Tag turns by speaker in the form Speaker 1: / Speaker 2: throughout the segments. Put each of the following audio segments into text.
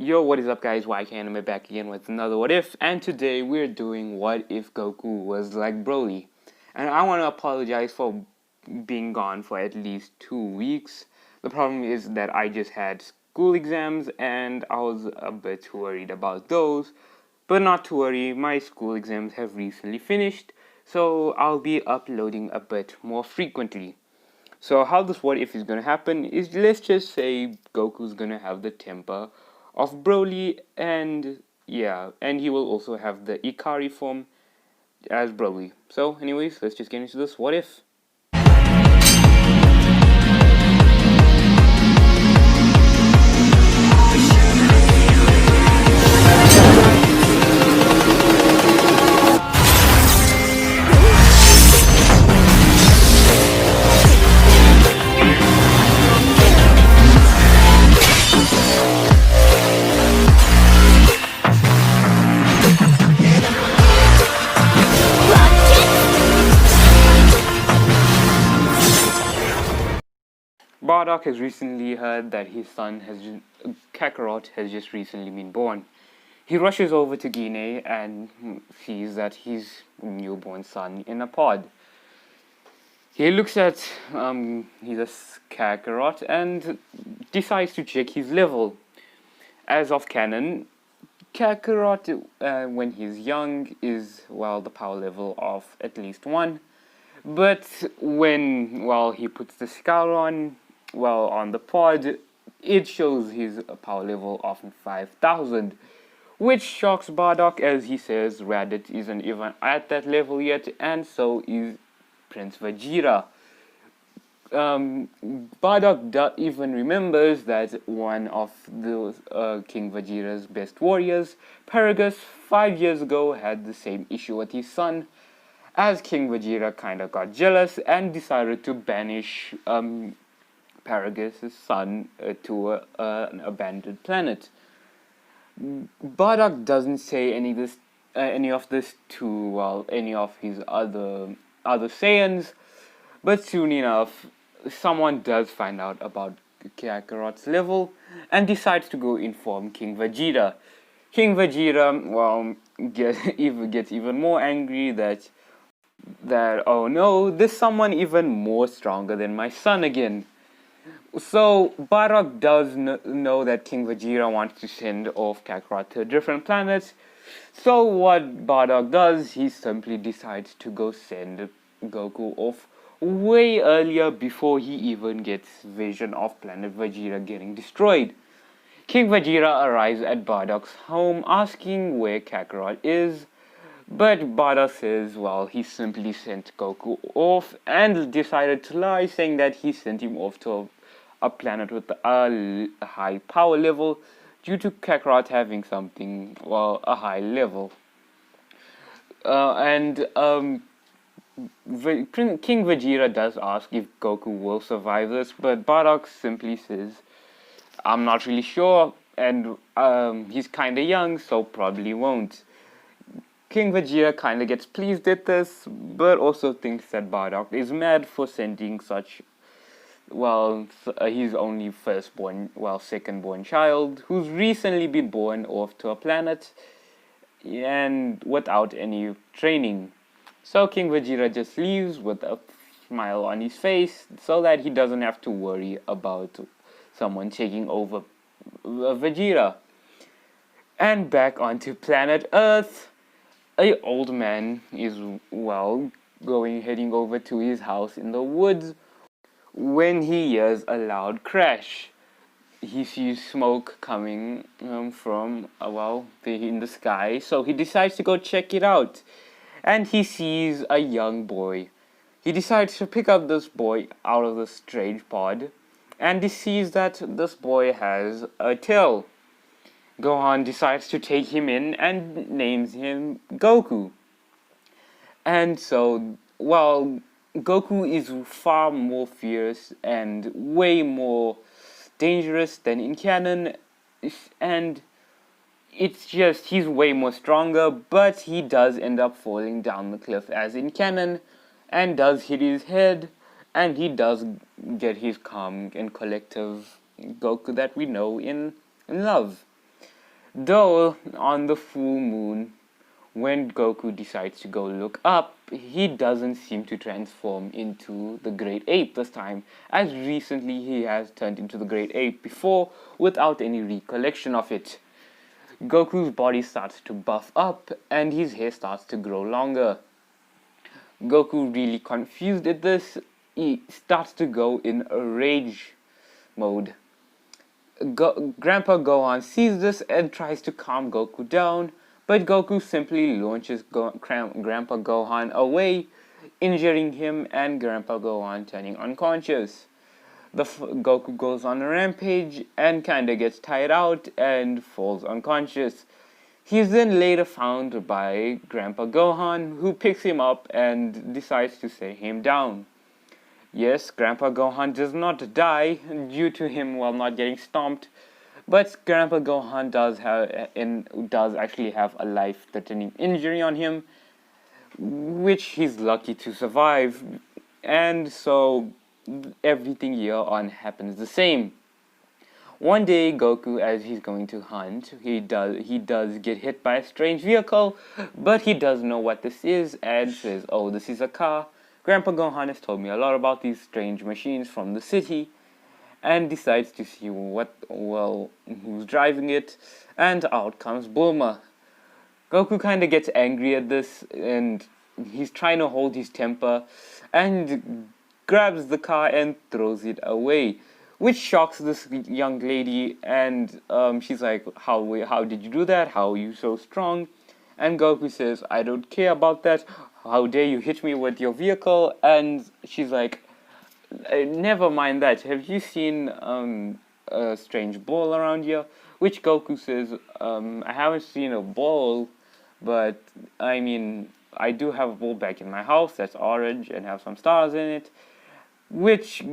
Speaker 1: Yo, what is up guys, YK Anime back again with another What If, and today we're doing What If Goku was like Broly. And I want to apologize for being gone for at least 2 weeks. The problem is that I just had school exams and I was a bit worried about those. But not to worry, my school exams have recently finished, so I'll be uploading a bit more frequently. So how this What If is going to happen is, let's just say Goku's going to have the temper of Broly, and yeah, and he will also have the Ikari form as Broly. So anyways, let's just get into this What If. Bardock has recently heard that his son Kakarot has just recently been born. He rushes over to Guinea and sees that his newborn son in a pod. He looks at his Kakarot and decides to check his level. As of canon, Kakarot, when he's young, is, well, the power level of at least 1. But when, well, he puts the scout on, well, on the pod, it shows his power level of 5,000, which shocks Bardock, as he says Raditz isn't even at that level yet, and so is Prince Vegeta. Bardock even remembers that one of the King Vegeta's best warriors, Paragus, 5 years ago had the same issue with his son, as King Vegeta kinda got jealous and decided to banish Paragus' son to an abandoned planet. Bardock doesn't say any of this to, well, any of his other Saiyans, but soon enough, someone does find out about Kakarot's level and decides to go inform King Vegeta. King Vegeta, well, gets even more angry that oh no, there's someone even more stronger than my son again. So Bardock does know that King Vegeta wants to send off Kakarot to a different planet. So what Bardock does, he simply decides to go send Goku off way earlier before he even gets vision of planet Vegeta getting destroyed. King Vegeta arrives at Bardock's home asking where Kakarot is, but Bardock says, well, he simply sent Goku off and decided to lie, saying that he sent him off to a planet with a high power level due to Kakarot having something, well, a high level. King Vegeta does ask if Goku will survive this, but Bardock simply says, I'm not really sure, and he's kinda young, so probably won't. King Vegeta kinda gets pleased at this, but also thinks that Bardock is mad for sending such, well, his only second-born child, who's recently been born off to a planet, and without any training. So King Vegeta just leaves with a smile on his face, so that he doesn't have to worry about someone taking over Vegeta. And back onto planet Earth, an old man is, well, heading over to his house in the woods when he hears a loud crash. He sees smoke coming from, in the sky, so he decides to go check it out. And he sees a young boy. He decides to pick up this boy out of the strange pod, and he sees that this boy has a tail. Gohan decides to take him in and names him Goku. And so, well, Goku is far more fierce and way more dangerous than in canon, and it's just, he's way more stronger, but he does end up falling down the cliff as in canon, and does hit his head, and he does get his calm and collective Goku that we know in love. Though on the full moon, when Goku decides to go look up, he doesn't seem to transform into the Great Ape this time, as recently he has turned into the Great Ape before without any recollection of it. Goku's body starts to buff up and his hair starts to grow longer. Goku, really confused at this, he starts to go in a rage mode. Grandpa Gohan sees this and tries to calm Goku down, but Goku simply launches Grandpa Gohan away, injuring him and Grandpa Gohan turning unconscious. Goku goes on a rampage and kinda gets tired out and falls unconscious. He is then later found by Grandpa Gohan, who picks him up and decides to set him down. Yes, Grandpa Gohan does not die due to him not getting stomped, but Grandpa Gohan does actually have a life-threatening injury on him, which he's lucky to survive, and so everything here on happens the same. One day, Goku, as he's going to hunt, he does get hit by a strange vehicle, but he doesn't know what this is and says, "Oh, this is a car. Grandpa Gohan has told me a lot about these strange machines from the city," and decides to see who's driving it, and out comes Bulma. Goku kind of gets angry at this, and he's trying to hold his temper, and grabs the car and throws it away, which shocks this young lady, and she's like, how did you do that? How are you so strong? And Goku says, "I don't care about that. How dare you hit me with your vehicle?" And she's like, "Never mind that. Have you seen a strange ball around here?" Which Goku says, "I haven't seen a ball, but I mean, I do have a ball back in my house that's orange and have some stars in it." Which,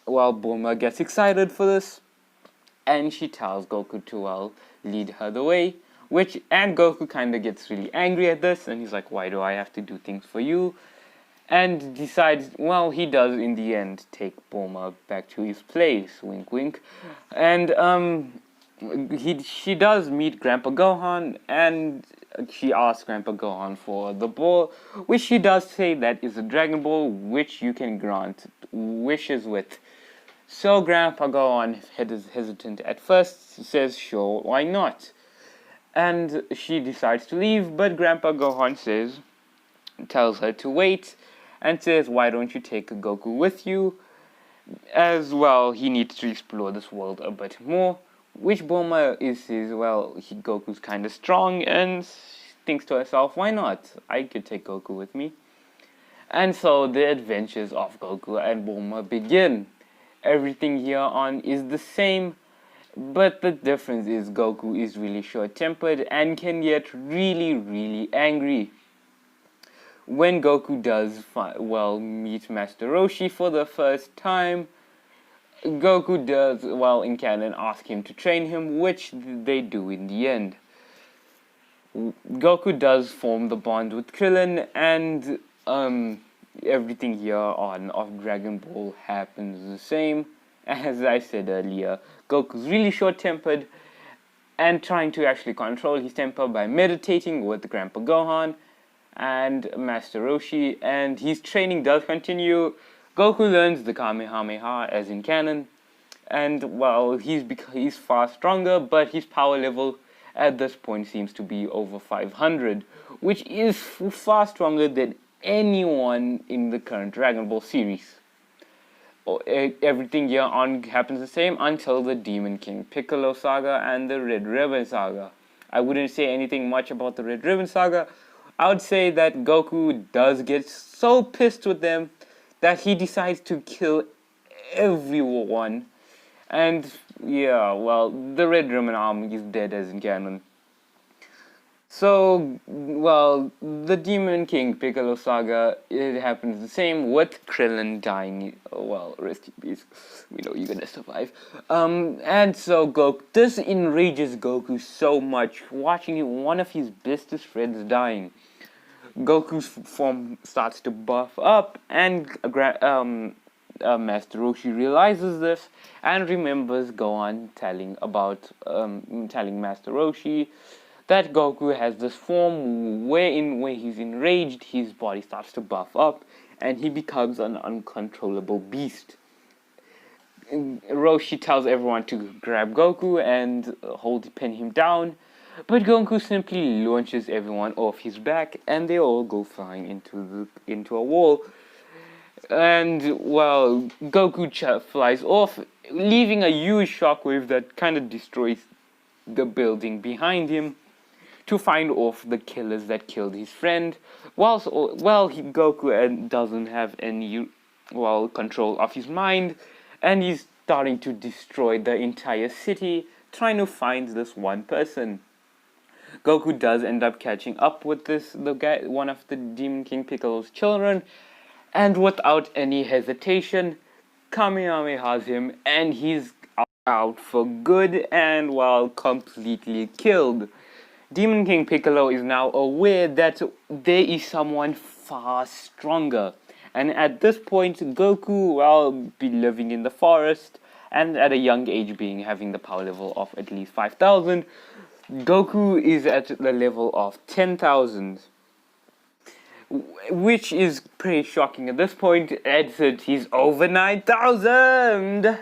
Speaker 1: Bulma gets excited for this, and she tells Goku to lead her the way. And Goku kind of gets really angry at this, and he's like, "Why do I have to do things for you?" And decides, he does in the end take Bulma back to his place, wink wink. And she does meet Grandpa Gohan, and she asks Grandpa Gohan for the ball, which she does say that is a Dragon Ball, which you can grant wishes with. So Grandpa Gohan is hesitant at first, says sure, why not? And she decides to leave, but Grandpa Gohan tells her to wait, and says, "Why don't you take Goku with you? As he needs to explore this world a bit more." Which Bulma says, Goku's kind of strong, and thinks to herself, "Why not? I could take Goku with me." And so the adventures of Goku and Bulma begin. Everything here on is the same, but the difference is Goku is really short-tempered and can get really, really angry. When Goku does meet Master Roshi for the first time, Goku does, in canon, ask him to train him, which they do in the end. Goku does form the bond with Krillin, and everything here on of Dragon Ball happens the same. As I said earlier, Goku's really short-tempered and trying to actually control his temper by meditating with Grandpa Gohan and Master Roshi, and his training does continue. Goku learns the Kamehameha as in canon, and he's far stronger, but his power level at this point seems to be over 500, which is far stronger than anyone in the current Dragon Ball series. Everything here on happens the same until the Demon King Piccolo saga and the Red Ribbon saga. I wouldn't say anything much about the Red Ribbon saga. I would say that Goku does get so pissed with them that he decides to kill everyone. And the Red Ribbon Army is dead as in canon. So, the Demon King Piccolo saga, it happens the same with Krillin dying. Rest in peace. We know you're gonna survive. And so this enrages Goku so much, watching one of his bestest friends dying. Goku's form starts to buff up, and Master Roshi realizes this and remembers Gohan telling Master Roshi that Goku has this form wherein when he's enraged, his body starts to buff up and he becomes an uncontrollable beast. Roshi tells everyone to grab Goku and pin him down, but Goku simply launches everyone off his back and they all go flying into a wall. And well, Goku flies off, leaving a huge shockwave that kind of destroys the building behind him to find off the killers that killed his friend. Goku doesn't have any control of his mind, and he's starting to destroy the entire city, trying to find this one person. Goku does end up catching up with one of the Demon King Piccolo's children, and without any hesitation, Kamehamehas him, and he's out for good and completely killed. Demon King Piccolo is now aware that there is someone far stronger. And at this point, Goku, be living in the forest, and at a young age having the power level of at least 5,000, Goku is at the level of 10,000. Which is pretty shocking at this point, since he's over 9,000!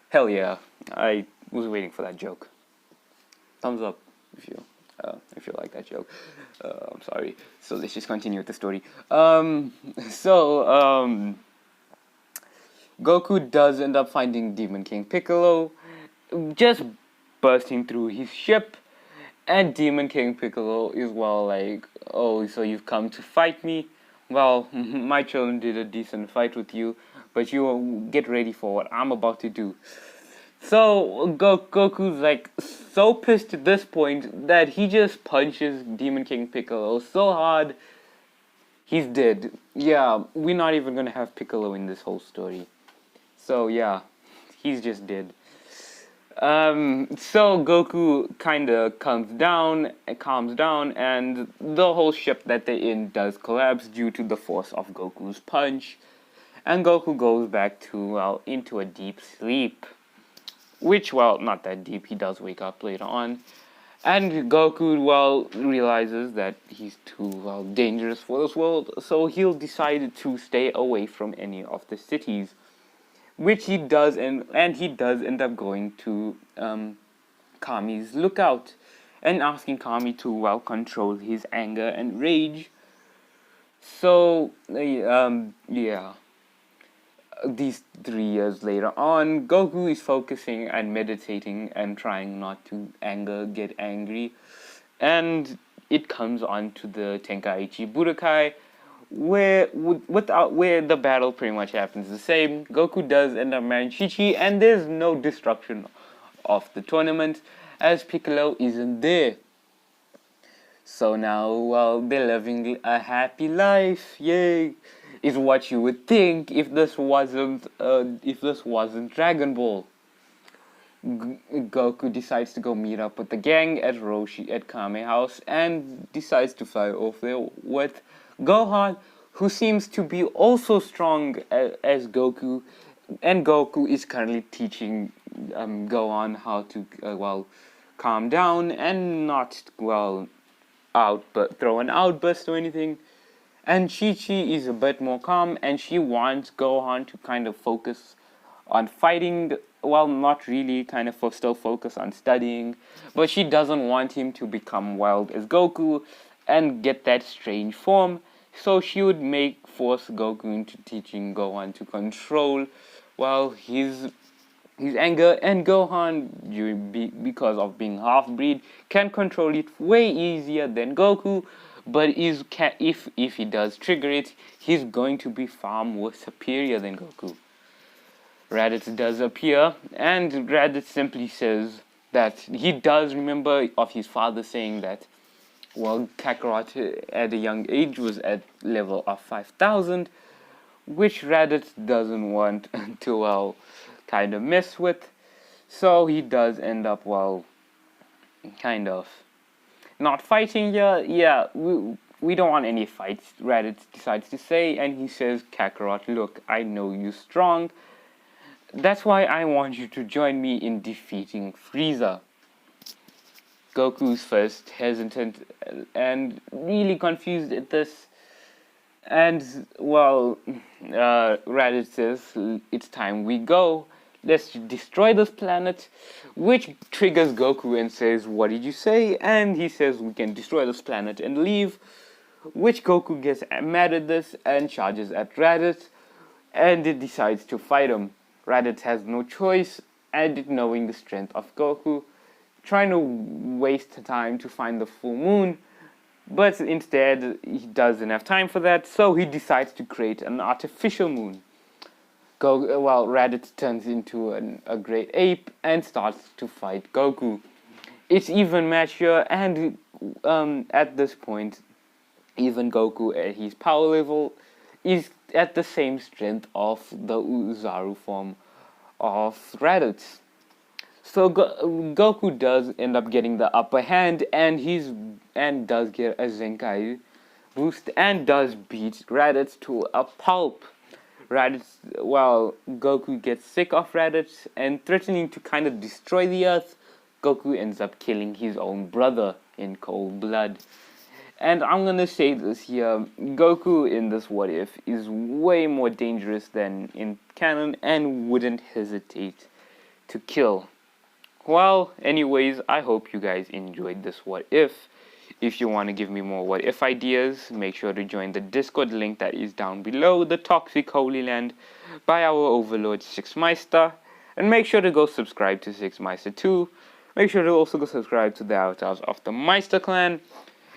Speaker 1: Hell yeah, I was waiting for that joke. Thumbs up if you like that joke. I'm sorry. So let's just continue with the story. Goku does end up finding Demon King Piccolo, just bursting through his ship, and Demon King Piccolo is oh, so you've come to fight me? Well, my children did a decent fight with you, but you get ready for what I'm about to do. So Goku's so pissed at this point that he just punches Demon King Piccolo so hard he's dead. Yeah, we're not even gonna have Piccolo in this whole story. So yeah, he's just dead. So Goku kinda calms down, and the whole ship that they're in does collapse due to the force of Goku's punch, and Goku goes back to into a deep sleep. Which, not that deep, he does wake up later on. And Goku, realizes that he's too, dangerous for this world, so he'll decide to stay away from any of the cities. Which he does, and he does end up going to, Kami's lookout, and asking Kami to, control his anger and rage. So, yeah. These 3 years later on, Goku is focusing and meditating and trying not to get angry, and it comes on to the Tenkaichi Budokai, where the battle pretty much happens the same. Goku does end up marrying Chi-Chi, and there's no destruction of the tournament as Piccolo isn't there. So now, they're living a happy life, yay! Is what you would think if this wasn't Dragon Ball. Goku decides to go meet up with the gang at Kame house and decides to fly off there with Gohan, who seems to be also strong as Goku, and Goku is currently teaching Gohan how to calm down and not throw an outburst or anything. And Chi-Chi is a bit more calm, and she wants Gohan to kind of focus on fighting, not really, still focus on studying, but she doesn't want him to become wild as Goku and get that strange form, so she would force Goku into teaching Gohan to control, his anger, and Gohan, because of being half-breed, can control it way easier than Goku. But if he does trigger it, he's going to be far more superior than Goku. Raditz does appear, and Raditz simply says that he does remember of his father saying that, Kakarot at a young age was at level of 5,000, which Raditz doesn't want to, kind of mess with. So he does end up, kind of not fighting here. Yeah, we don't want any fights, Raditz decides to say, and he says, Kakarot, look, I know you're strong. That's why I want you to join me in defeating Frieza. Goku's first hesitant and really confused at this. And, well, Raditz says, it's time we go. Let's destroy this planet, which triggers Goku and says, what did you say? And he says, we can destroy this planet and leave, which Goku gets mad at this and charges at Raditz, and it decides to fight him. Raditz has no choice, and knowing the strength of Goku, trying to waste time to find the full moon, but instead he doesn't have time for that, so he decides to create an artificial moon. Raditz turns into a great ape and starts to fight Goku. It's even match here, and at this point, even Goku at his power level is at the same strength of the Uzaru form of Raditz. So Goku does end up getting the upper hand, and does get a Zenkai boost and does beat Raditz to a pulp. Goku gets sick of Raditz and threatening to kind of destroy the Earth, Goku ends up killing his own brother in cold blood. And I'm gonna say this here, Goku in this What If is way more dangerous than in canon and wouldn't hesitate to kill. Well, anyways, I hope you guys enjoyed this What If. If you want to give me more What If ideas, make sure to join the Discord link that is down below, the Toxic Holy Land, by our overlord Sixmysta. And make sure to go subscribe to Sixmysta too. Make sure to also go subscribe to the avatars of the Meister clan.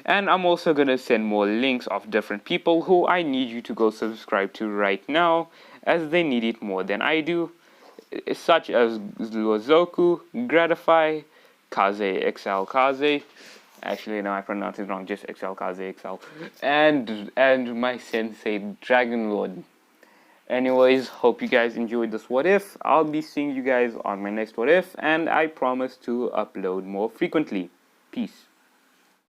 Speaker 1: And I'm also going to send more links of different people who I need you to go subscribe to right now, as they need it more than I do. Such as zoku, Grattify, Kaze XL Kaze. Actually, no, I pronounced it wrong. Just XL Kaze XL, and my sensei Dragon Lord. Anyways, hope you guys enjoyed this What If. I'll be seeing you guys on my next What If, and I promise to upload more frequently. Peace.